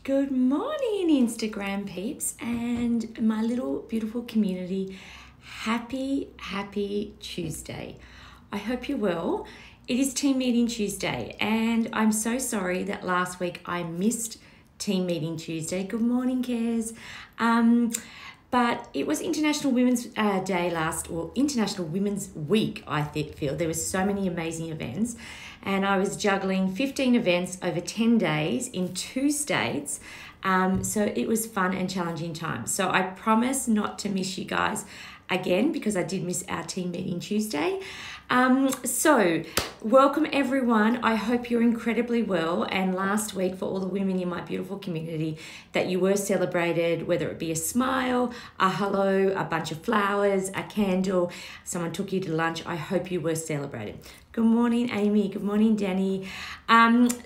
Good morning, Instagram peeps and my little beautiful community. Happy Tuesday. I hope you're well. It is Team Meeting Tuesday and I'm so sorry that last week I missed Team Meeting Tuesday. Good morning, Cares. But it was International Women's Day International Women's Week, I feel. There were so many amazing events and I was juggling 15 events over 10 days in 2 states. So it was fun and challenging time. So I promise not to miss you guys again because I did miss our team meeting Tuesday. So welcome everyone. I hope you're incredibly well. And last week, for all the women in my beautiful community, that you were celebrated, whether it be a smile, a hello, a bunch of flowers, a candle, someone took you to lunch. I hope you were celebrated. Good morning, Amy. Good morning, Danny.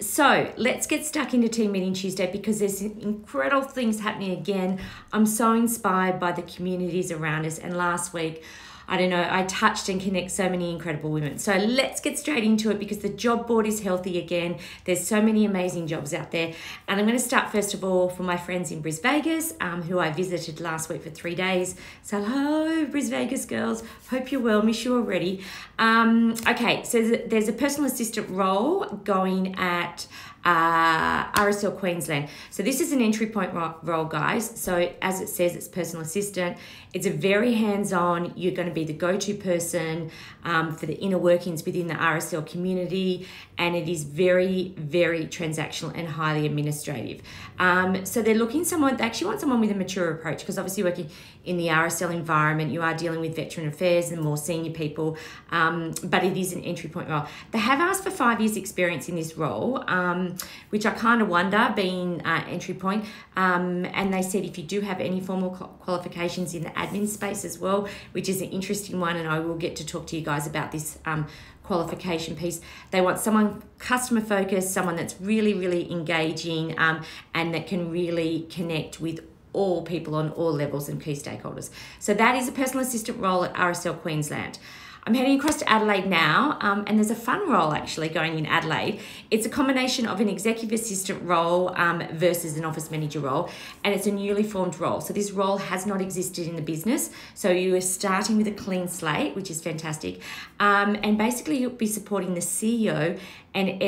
So let's get stuck into Team Meeting Tuesday because there's incredible things happening again. I'm so inspired by the communities around us. And last week, I don't know, I touched and connect so many incredible women. So let's get straight into it because the job board is healthy again. There's so many amazing jobs out there. And I'm going to start first of all for my friends in Brisbane, Vegas, who I visited last week for 3 days. So hello, Brisbane Vegas girls. Hope you're well. Miss you already. Okay, so there's a personal assistant role going at RSL Queensland. So this is an entry point role, guys. So as it says, it's personal assistant. It's a very hands-on. You're going to be the go-to person for the inner workings within the RSL community, and it is very transactional and highly administrative. So they're looking they actually want someone with a mature approach because obviously working in the RSL environment, you are dealing with veteran affairs and more senior people, but it is an entry point role. They have asked for 5 years experience in this role, which I kind of wonder being entry point. And they said if you do have any formal qualifications in the admin space as well, which is an interesting one, and I will get to talk to you guys about this qualification piece. They want someone customer focused, someone that's really engaging, and that can really connect with all people on all levels and key stakeholders. So that is a personal assistant role at RSL Queensland. I'm heading across to Adelaide now, and there's a fun role actually going in Adelaide. It's a combination of an executive assistant role versus an office manager role, and it's a newly formed role. So this role has not existed in the business. So you are starting with a clean slate, which is fantastic. And basically you'll be supporting the CEO and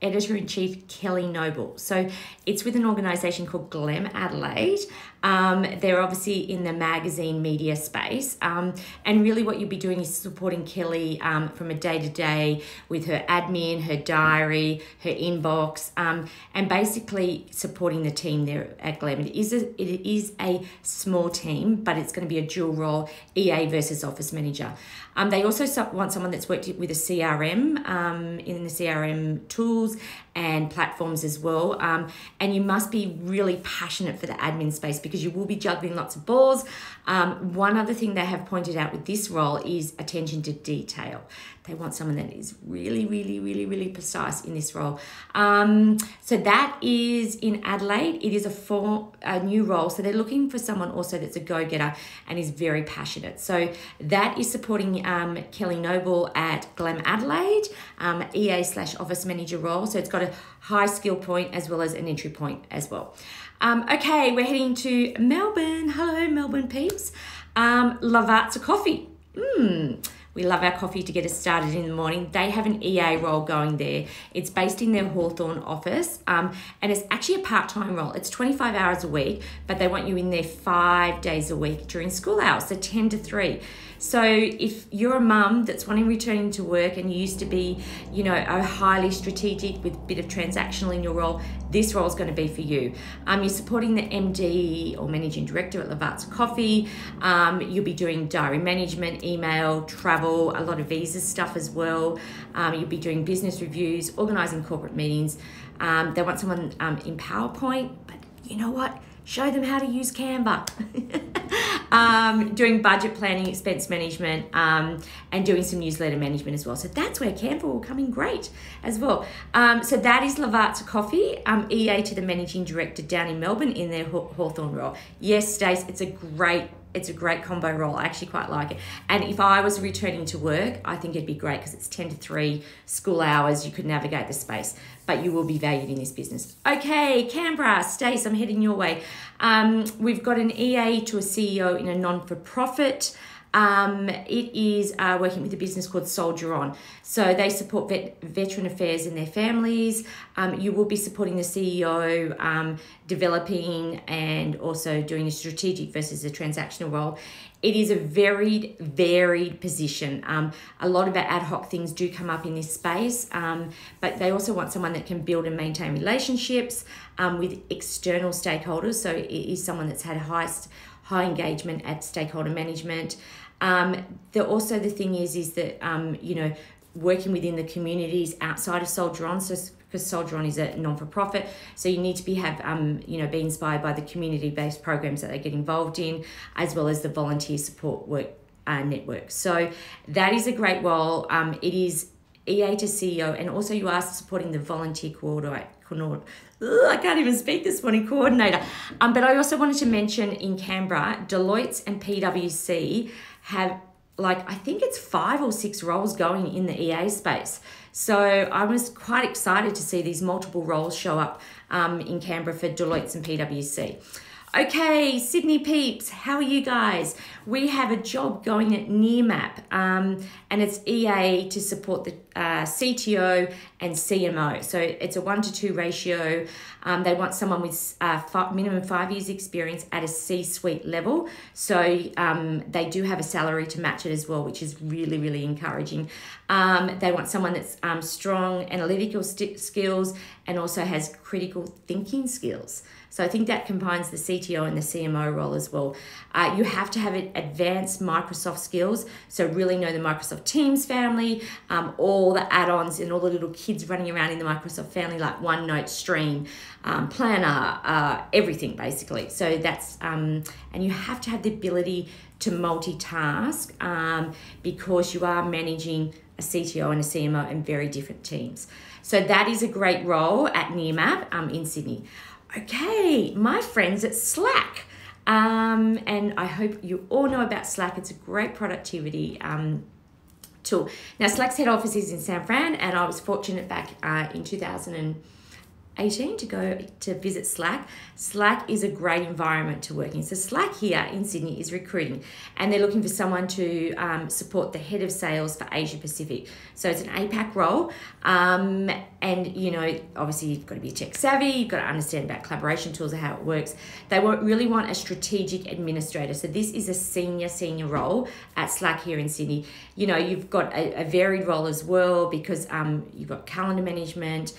Editor-in-Chief Kelly Noble. So it's with an organisation called Glam Adelaide. They're obviously in the magazine media space. And really what you'll be doing is supporting Kelly from a day-to-day with her admin, her diary, her inbox, and basically supporting the team there at Glam. It is a small team, but it's going to be a dual role, EA versus office manager. They also want someone that's worked with a CRM, in the CRM tools and platforms as well. And you must be really passionate for the admin space because you will be juggling lots of balls. One other thing they have pointed out with this role is attention to detail. They want someone that is really precise in this role. So that is in Adelaide. It is a new role. So they're looking for someone also that's a go-getter and is very passionate. So that is supporting Kelly Noble at Glam Adelaide, EA/office manager role. So it's got a high skill point as well as an entry point as well. Okay, we're heading to Melbourne. Hello, Melbourne peeps. Lavazza Coffee. We love our coffee to get us started in the morning. They have an EA role going there. It's based in their Hawthorn office, and it's actually a part-time role. It's 25 hours a week, but they want you in there 5 days a week during school hours, so 10 to 3. So if you're a mum that's wanting returning to work and you used to be, you know, a highly strategic with a bit of transactional in your role, this role is going to be for you. You're supporting the MD or managing director at Lavazza Coffee. You'll be doing diary management, email, travel, a lot of visa stuff as well. You'll be doing business reviews, organising corporate meetings. They want someone in PowerPoint, but you know what? Show them how to use Canva. Doing budget planning, expense management, and doing some newsletter management as well. So that's where Canva will come in great as well. So that is Lavazza Coffee, EA to the managing director down in Melbourne in their Hawthorn role. Yes, Stace, it's a great it's a great combo role. I actually quite like it. And if I was returning to work, I think it'd be great because it's 10 to 3 school hours. You could navigate the space, but you will be valued in this business. Okay, Canberra, Stace, I'm heading your way. We've got an EA to a CEO in a non-for-profit. It is working with a business called Soldier Aust. So they support veteran affairs in their families. You will be supporting the CEO, developing and also doing a strategic versus a transactional role. It is a varied position. A lot of our ad hoc things do come up in this space, but they also want someone that can build and maintain relationships with external stakeholders. So it is someone that's had high engagement at stakeholder management. The thing is that, working within the communities outside of Soldier Aust, so because Soldier Aust is a non-for-profit, so you need to be inspired by the community-based programs that they get involved in, as well as the volunteer support work network. So that is a great role. It is EA to CEO, and also you are supporting the volunteer coordinator. I can't even speak this morning, coordinator. But I also wanted to mention in Canberra, Deloitte and PWC have, I think it's 5 or 6 roles going in the EA space. So I was quite excited to see these multiple roles show up in Canberra for Deloitte and PWC. Okay, Sydney peeps, how are you guys? We have a job going at Nearmap, and it's EA to support the CTO and CMO. So it's a 1-to-2 ratio. They want someone with minimum 5 years experience at a C-suite level. So they do have a salary to match it as well, which is really, really encouraging. They want someone that's strong analytical skills and also has critical thinking skills. So I think that combines the CTO and the CMO role as well. You have to have advanced Microsoft skills, so really know the Microsoft Teams family, all the add-ons and all the little kids running around in the Microsoft family, like OneNote, Stream, Planner, everything basically. So that's, and you have to have the ability to multitask because you are managing a CTO and a CMO and very different teams. So that is a great role at Nearmap in Sydney. Okay, my friends at Slack. And I hope you all know about Slack. It's a great productivity tool. Now, Slack's head office is in San Fran, and I was fortunate back in 2018 to go to visit Slack. Slack is a great environment to work in. So Slack here in Sydney is recruiting, and they're looking for someone to support the head of sales for Asia Pacific. So it's an APAC role, and obviously you've got to be tech savvy, you've got to understand about collaboration tools and how it works. They really want a strategic administrator. So this is a senior role at Slack here in Sydney. You've got a varied role as well because you've got calendar management,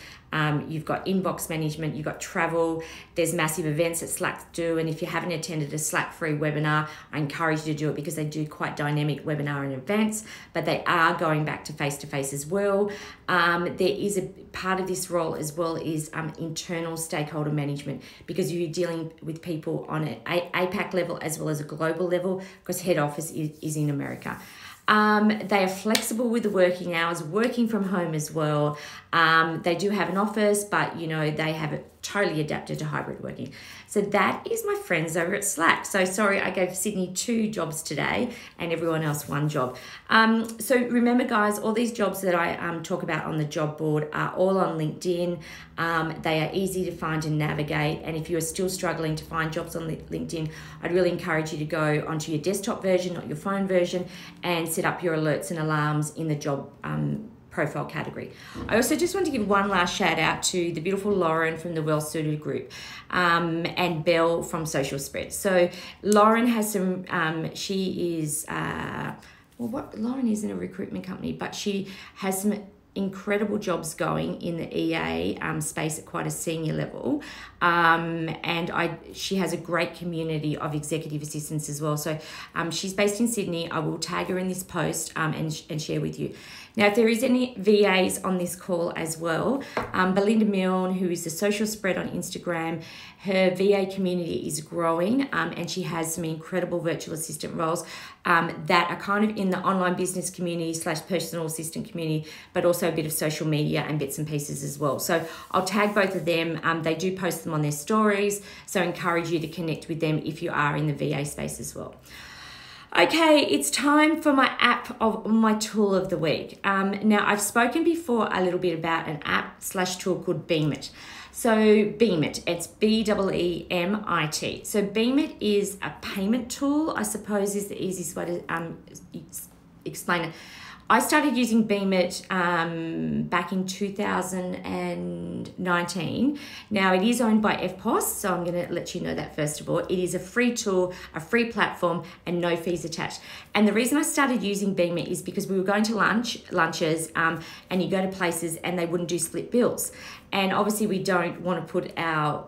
you've got inbox management, you've got travel, there's massive events that Slack do, and if you haven't attended a Slack free webinar, I encourage you to do it because they do quite dynamic webinar and events, but they are going back to face-to-face as well. There is a part of this role as well is internal stakeholder management, because you're dealing with people on an APAC level as well as a global level, because head office is in America. They are flexible with the working hours, working from home as well. They do have an office, but they have it totally adapted to hybrid working. So that is my friends over at Slack. So sorry, I gave Sydney 2 jobs today and everyone else 1 job. So remember guys, all these jobs that I talk about on the job board are all on LinkedIn. They are easy to find and navigate. And if you are still struggling to find jobs on LinkedIn, I'd really encourage you to go onto your desktop version, not your phone version, and set up your alerts and alarms in the job profile category. I also just want to give one last shout out to the beautiful Lauren from the Well Suited Group and Belle from Social Spread. So Lauren has some, she is, Lauren isn't a recruitment company, but she has some incredible jobs going in the EA space at quite a senior level, and she has a great community of executive assistants as well. So she's based in Sydney. I will tag her in this post and share with you. Now, if there is any VAs on this call as well, Belinda Milne, who is the Social Spread on Instagram, her VA community is growing, and she has some incredible virtual assistant roles. that are kind of in the online business community / personal assistant community, but also a bit of social media and bits and pieces as well. So I'll tag both of them. They do post them on their stories, so I encourage you to connect with them if you are in the VA space as well. Okay, it's time for my app of my tool of the week. Now, I've spoken before a little bit about an app / tool called Beemit. So Beemit, it's Beemit. So Beemit is a payment tool, I suppose is the easiest way to explain it. I started using Beemit back in 2019. Now, it is owned by FPOS, so I'm going to let you know that first of all. It is a free tool, a free platform, and no fees attached. And the reason I started using Beemit is because we were going to lunches, and you go to places and they wouldn't do split bills. And obviously, we don't want to put our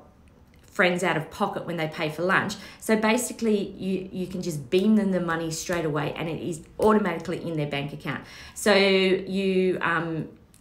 friends out of pocket when they pay for lunch. So basically you can just beam them the money straight away and it is automatically in their bank account. So you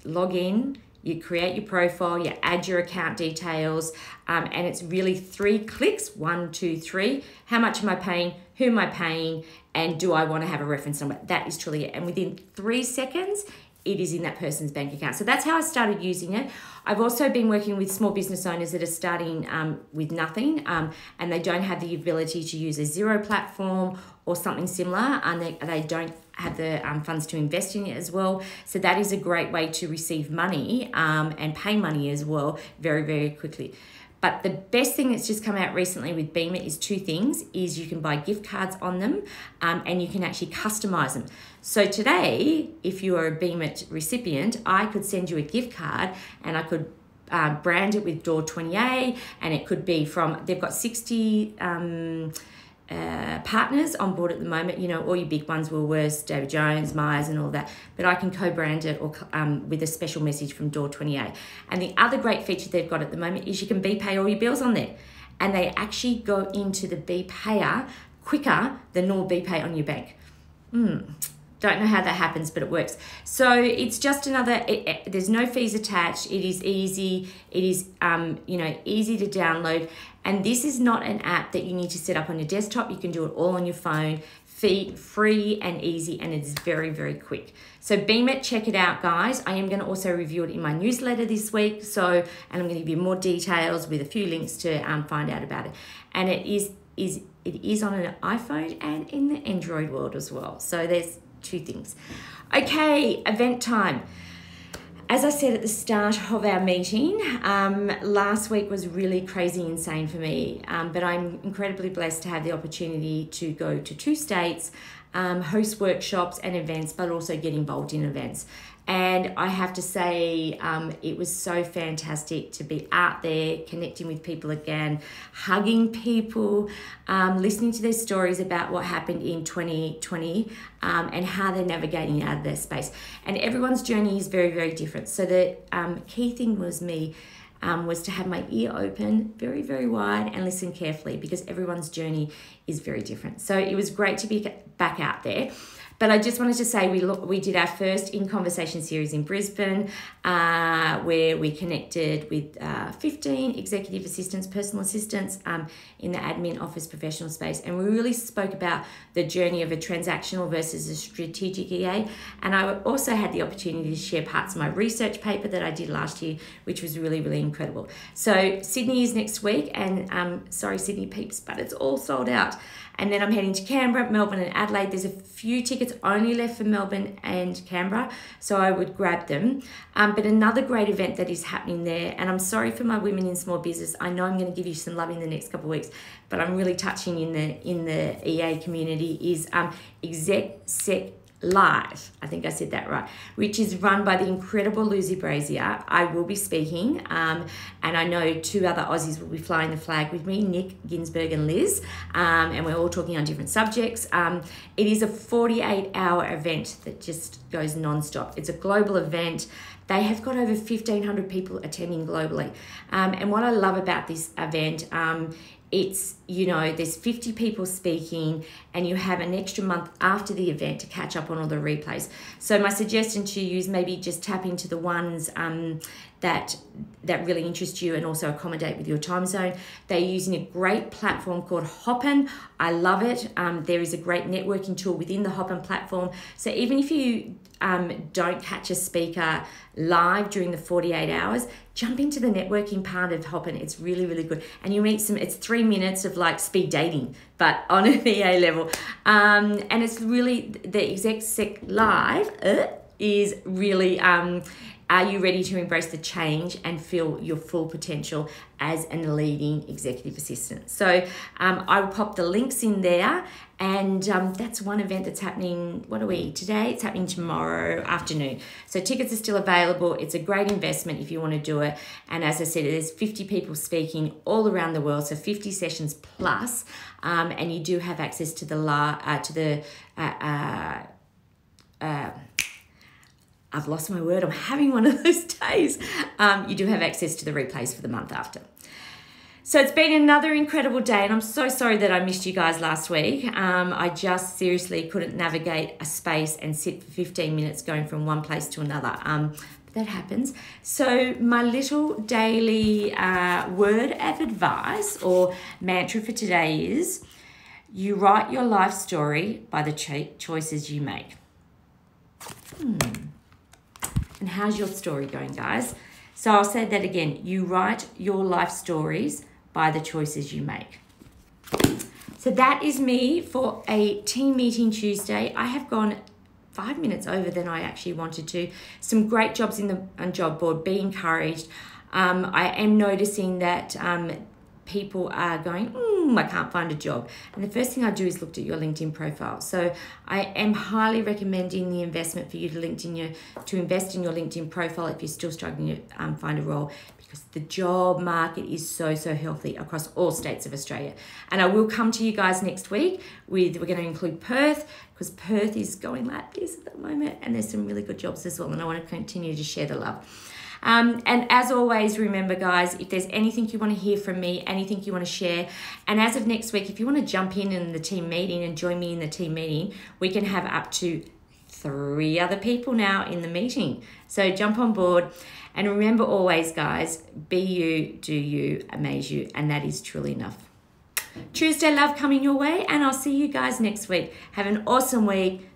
log in, you create your profile, you add your account details, and it's really 3 clicks, 1, 2, 3. How much am I paying? Who am I paying? And do I want to have a reference number? That is truly it. And within 3 seconds, it is in that person's bank account. So that's how I started using it. I've also been working with small business owners that are starting with nothing and they don't have the ability to use a Xero platform or something similar, and they don't have the funds to invest in it as well. So that is a great way to receive money and pay money as well very, very quickly. But the best thing that's just come out recently with Beemit is 2 things, is you can buy gift cards on them and you can actually customize them. So today, if you are a Beemit recipient, I could send you a gift card and I could brand it with Door 20A, and it could be from, they've got 60 partners on board at the moment, you know, all your big ones, Woolworths, David Jones, Myers and all that, but I can co-brand it or with a special message from Door 28. And the other great feature they've got at the moment is you can BPAY all your bills on there, and they actually go into the BPAYer quicker than normal BPAY on your bank. Don't know how that happens, but it works. So it's just another, there's no fees attached. It is easy. It is, easy to download. And this is not an app that you need to set up on your desktop. You can do it all on your phone, free and easy, and it's very, very quick. So Beemit, check it out, guys. I am going to also review it in my newsletter this week. And I'm going to give you more details with a few links to find out about it. And it is on an iPhone and in the Android world as well. So there's 2 things. Okay, event time. As I said at the start of our meeting, last week was really crazy insane for me, but I'm incredibly blessed to have the opportunity to go to 2 states, host workshops and events, but also get involved in events. And I have to say, it was so fantastic to be out there, connecting with people again, hugging people, listening to their stories about what happened in 2020 and how they're navigating out of their space. And everyone's journey is very, very different. So the key thing was was to have my ear open very, very wide and listen carefully, because everyone's journey is very different. So it was great to be back out there. But I just wanted to say we did our first In Conversation series in Brisbane, where we connected with 15 executive assistants, personal assistants in the admin office professional space. And we really spoke about the journey of a transactional versus a strategic EA. And I also had the opportunity to share parts of my research paper that I did last year, which was really, really incredible. So Sydney is next week, and sorry, Sydney peeps, but it's all sold out. And then I'm heading to Canberra, Melbourne and Adelaide. There's a few tickets only left for Melbourne and Canberra, so I would grab them. But another great event that is happening there, and I'm sorry for my women in small business. I know I'm going to give you some love in the next couple of weeks, but I'm really touching in the EA community, is Exec Live, I think I said that right, which is run by the incredible Lucy Brazier. I will be speaking, and I know 2 other Aussies will be flying the flag with me, Nick, Ginsberg and Liz, and we're all talking on different subjects. It is a 48-hour event that just goes non-stop. It's a global event. They have got over 1,500 people attending globally. And what I love about this event it's, you know, there's 50 people speaking, and you have an extra month after the event to catch up on all the replays. So my suggestion to you is maybe just tap into the ones that really interest you and also accommodate with your time zone. They're using a great platform called Hopin. I love it. There is a great networking tool within the Hopin platform. So even if you don't catch a speaker live during the 48 hours, jump into the networking part of Hopin. It's really, really good. And you meet it's 3 minutes of like speed dating, but on an EA level. And it's really, the Exec Sec Live is really, are you ready to embrace the change and feel your full potential as an leading executive assistant? So I will pop the links in there, and that's one event that's happening, what are we, today? It's happening tomorrow afternoon. So tickets are still available. It's a great investment if you want to do it. And as I said, there's 50 people speaking all around the world, so 50 sessions plus, and you do have access to I've lost my word. I'm having one of those days. You do have access to the replays for the month after. So it's been another incredible day, and I'm so sorry that I missed you guys last week. I just seriously couldn't navigate a space and sit for 15 minutes going from one place to another. But that happens. So my little daily word of advice or mantra for today is, you write your life story by the choices you make. And how's your story going, guys? So I'll say that again. You write your life stories by the choices you make. So that is me for a team meeting Tuesday. I have gone 5 minutes over than I actually wanted to. Some great jobs in the job board. Be encouraged. I am noticing that people are going, I can't find a job. And the first thing I do is look at your LinkedIn profile. So I am highly recommending the investment for you to invest in your LinkedIn profile if you're still struggling to find a role, because the job market is so healthy across all states of Australia. And I will come to you guys next week we're going to include Perth, because Perth is going like this at the moment, and there's some really good jobs as well, and I want to continue to share the love. And as always, remember, guys, if there's anything you want to hear from me, anything you want to share, and as of next week, if you want to jump in the team meeting and join me in the team meeting, we can have up to 3 other people now in the meeting. So jump on board. And remember always, guys, be you, do you, amaze you, and that is truly enough. Tuesday love coming your way, and I'll see you guys next week. Have an awesome week.